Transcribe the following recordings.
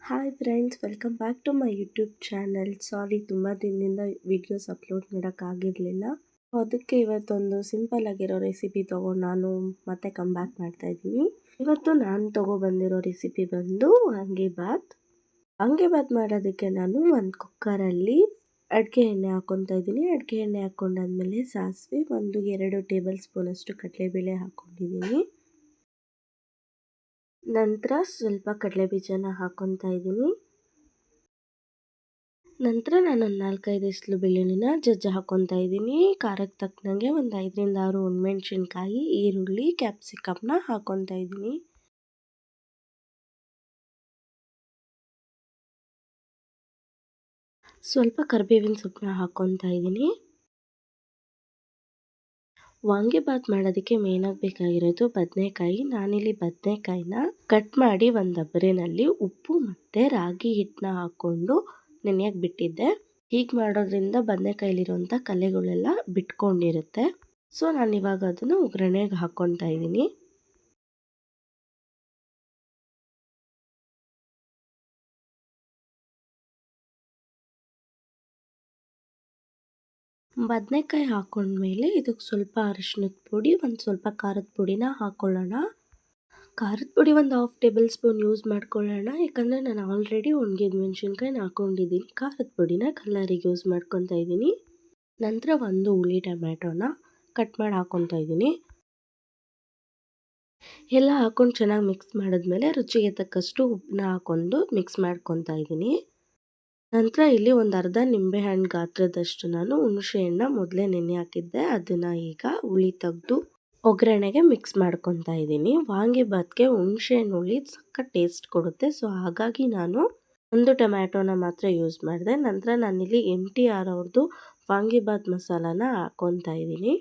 Hi friends, welcome back to my YouTube channel. Sorry, ತುಂಬ ದಿನದಿಂದ videos upload ಮಾಡೋಕ್ಕಾಗಿರಲಿಲ್ಲ. ಅದಕ್ಕೆ ಇವತ್ತೊಂದು ಸಿಂಪಲ್ ಆಗಿರೋ ರೆಸಿಪಿ ತೊಗೊಂಡು ನಾನು ಮತ್ತೆ ಕಮ್ ಬ್ಯಾಕ್ ಮಾಡ್ತಾ ಇದ್ದೀನಿ. ಇವತ್ತು ನಾನು ತೊಗೊಬಂದಿರೋ ರೆಸಿಪಿ ಬಂದು ವಾಂಗಿಬಾತ್. ವಾಂಗಿಬಾತ್ ಮಾಡೋದಕ್ಕೆ ನಾನು ಒಂದು ಕುಕ್ಕರಲ್ಲಿ ಅಡುಗೆ ಎಣ್ಣೆ ಹಾಕ್ಕೊತಾ ಇದ್ದೀನಿ. ಅಡುಗೆ ಎಣ್ಣೆ ಹಾಕ್ಕೊಂಡಾದ್ಮೇಲೆ ಸಾಸಿವೆ, 1-2 ಟೇಬಲ್ ಸ್ಪೂನ್ ಅಷ್ಟು ಕಡಲೆಬೇಳೆ ಹಾಕ್ಕೊಂಡಿದ್ದೀನಿ. ನಂತರ ಸ್ವಲ್ಪ ಕಡಲೆಬೀಜನ ಹಾಕ್ಕೊತಾ ಇದ್ದೀನಿ. ನಂತರ ನಾನೊಂದು 4-5 ಎಸ್ಲು ಬೆಳ್ಳುಳ್ಳಿನ ಜಜ್ಜಿ ಹಾಕ್ಕೊತಾ ಇದ್ದೀನಿ. ಖಾರಕ್ಕೆ ತಕ್ಕನಂಗೆ ಒಂದು 5-6 ಒಣಮೆಣ್ಸಿನ್ಕಾಯಿ, ಈರುಳ್ಳಿ, ಕ್ಯಾಪ್ಸಿಕಮ್ನ ಹಾಕ್ಕೊತಾ ಇದ್ದೀನಿ. ಸ್ವಲ್ಪ ಕರಿಬೇವಿನ ಸೊಪ್ಪನ್ನ ಹಾಕ್ಕೊತಾ ಇದ್ದೀನಿ. ವಾಂಗಿಬಾತ್ ಮಾಡೋದಕ್ಕೆ ಮೇಯ್ನಾಗಿ ಬೇಕಾಗಿರೋದು ಬದನೆಕಾಯಿ. ನಾನಿಲ್ಲಿ ಬದನೆಕಾಯಿನ ಕಟ್ ಮಾಡಿ ಒಂದು ಡಬರಿನಲ್ಲಿ ಉಪ್ಪು ಮತ್ತು ರಾಗಿ ಹಿಟ್ಟನ್ನ ಹಾಕ್ಕೊಂಡು ನೆನೆಯಕ್ಕೆ ಬಿಟ್ಟಿದ್ದೆ. ಹೀಗೆ ಮಾಡೋದ್ರಿಂದ ಬದನೆಕಾಯಿಲಿರೋಂಥ ಕಲೆಗಳೆಲ್ಲ ಬಿಟ್ಕೊಂಡಿರುತ್ತೆ. ಸೊ ನಾನಿವಾಗ ಅದನ್ನು ಒಗ್ಗರಣೆಗೆ ಹಾಕ್ಕೊತಾ ಇದ್ದೀನಿ. ಬದನೆಕಾಯಿ ಹಾಕ್ಕೊಂಡ್ಮೇಲೆ ಇದಕ್ಕೆ ಸ್ವಲ್ಪ ಅರಿಶಿನದ ಪುಡಿ, ಒಂದು ಸ್ವಲ್ಪ ಖಾರದ ಪುಡಿನ ಹಾಕ್ಕೊಳ್ಳೋಣ. ಖಾರದ ಪುಡಿ ಒಂದು 1/2 ಟೇಬಲ್ ಸ್ಪೂನ್ ಯೂಸ್ ಮಾಡ್ಕೊಳ್ಳೋಣ, ಯಾಕಂದರೆ ನಾನು ಆಲ್ರೆಡಿ ಒಣಗಿದ ಮೆಣಸಿನ್ಕಾಯಿನ ಹಾಕ್ಕೊಂಡಿದ್ದೀನಿ. ಖಾರದ ಪುಡಿನ ಕಲರಿಗೆ ಯೂಸ್ ಮಾಡ್ಕೊತಾ ಇದ್ದೀನಿ. ನಂತರ ಒಂದು ಹುಳಿ ಟೊಮ್ಯಾಟೋನ ಕಟ್ ಮಾಡಿ ಹಾಕ್ಕೊತಾ ಇದ್ದೀನಿ. ಎಲ್ಲ ಹಾಕ್ಕೊಂಡು ಚೆನ್ನಾಗಿ ಮಿಕ್ಸ್ ಮಾಡಿದ್ಮೇಲೆ ರುಚಿಗೆ ತಕ್ಕಷ್ಟು ಉಪ್ಪನ್ನ ಹಾಕ್ಕೊಂಡು ಮಿಕ್ಸ್ ಮಾಡ್ಕೊತಾ ಇದ್ದೀನಿ. ನಂತರ ಇಲ್ಲಿ ಒಂದು ಅರ್ಧ ನಿಂಬೆಹಣ್ಣು ಗಾತ್ರದಷ್ಟು ನಾನು ಹುಣಸೆ ಹಣ್ಣನ್ನ ಮೊದಲೇ ನೆನೆ ಹಾಕಿದ್ದೆ. ಅದನ್ನು ಈಗ ಹುಳಿ ತೆಗೆದು ಒಗ್ಗರಣೆಗೆ ಮಿಕ್ಸ್ ಮಾಡ್ಕೊತಾ ಇದ್ದೀನಿ. ವಾಂಗಿಬಾತ್ಗೆ ಹುಣಸೆ ಹಣ್ಣು ಹುಳಿ ಸಖತ್ ಟೇಸ್ಟ್ ಕೊಡುತ್ತೆ. ಸೊ ಹಾಗಾಗಿ ನಾನು ಒಂದು ಟೊಮ್ಯಾಟೋನ ಮಾತ್ರ ಯೂಸ್ ಮಾಡಿದೆ. ನಂತರ ನಾನಿಲ್ಲಿ MTR ಅವ್ರದ್ದು ವಾಂಗಿಬಾತ್ ಮಸಾಲಾನ ಹಾಕ್ಕೊತಾ ಇದ್ದೀನಿ.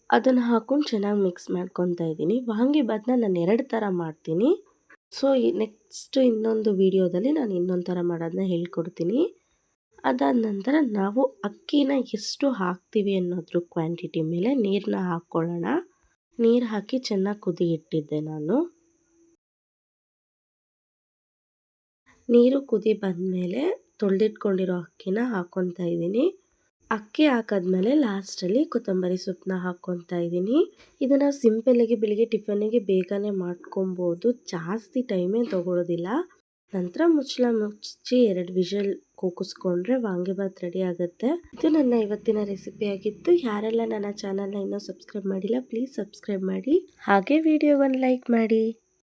ಅದನ್ನು ಹಾಕ್ಕೊಂಡು ಚೆನ್ನಾಗಿ ಮಿಕ್ಸ್ ಮಾಡ್ಕೊತಾ ಇದ್ದೀನಿ. ವಾಂಗಿಬಾತ್ನ ನಾನು 2 ಥರ ಮಾಡ್ತೀನಿ. ಸೊ ನೆಕ್ಸ್ಟ್ ಇನ್ನೊಂದು ವಿಡಿಯೋದಲ್ಲಿ ನಾನು ಇನ್ನೊಂದು ಥರ ಮಾಡೋದನ್ನ ಹೇಳ್ಕೊಡ್ತೀನಿ. ಅದಾದ ನಂತರ ನಾವು ಅಕ್ಕಿನ ಎಷ್ಟು ಹಾಕ್ತೀವಿ ಅನ್ನೋದ್ರ ಕ್ವಾಂಟಿಟಿ ಮೇಲೆ ನೀರನ್ನ ಹಾಕ್ಕೊಳ್ಳೋಣ. ನೀರು ಹಾಕಿ ಚೆನ್ನಾಗಿ ಕುದಿ ಇಟ್ಟಿದ್ದೆ ನಾನು. ನೀರು ಕುದಿ ಬಂದಮೇಲೆ ತೊಳೆದಿಟ್ಕೊಂಡಿರೋ ಅಕ್ಕಿನ ಹಾಕ್ಕೊತಾ ಇದ್ದೀನಿ. ಅಕ್ಕಿ ಹಾಕಿದ್ಮೇಲೆ ಲಾಸ್ಟಲ್ಲಿ ಕೊತ್ತಂಬರಿ ಸೊಪ್ಪನ್ನ ಹಾಕ್ಕೊತಾ ಇದ್ದೀನಿ. ಇದನ್ನು ಸಿಂಪಲ್ಲಾಗಿ ಬೆಳಿಗ್ಗೆ ಟಿಫನಿಗೆ ಬೇಗನೆ ಮಾಡ್ಕೊಬೋದು, ಜಾಸ್ತಿ ಟೈಮೇ ತೊಗೊಳ್ಳೋದಿಲ್ಲ. ನಂತರ ಮುಚ್ಚಳ ಮುಚ್ಚಿ 2 ವಿಷಲ್ ಕೂಗಿಸ್ಕೊಂಡ್ರೆ ವಾಂಗಿಬಾತ್ ರೆಡಿ ಆಗುತ್ತೆ. ಇದು ನನ್ನ ಇವತ್ತಿನ ರೆಸಿಪಿ ಆಗಿತ್ತು. ಯಾರೆಲ್ಲ ನನ್ನ ಚಾನಲ್ನ ಇನ್ನೂ ಸಬ್ಸ್ಕ್ರೈಬ್ ಮಾಡಿಲ್ಲ, ಪ್ಲೀಸ್ ಸಬ್ಸ್ಕ್ರೈಬ್ ಮಾಡಿ, ಹಾಗೆ ವಿಡಿಯೋವನ್ನು ಲೈಕ್ ಮಾಡಿ.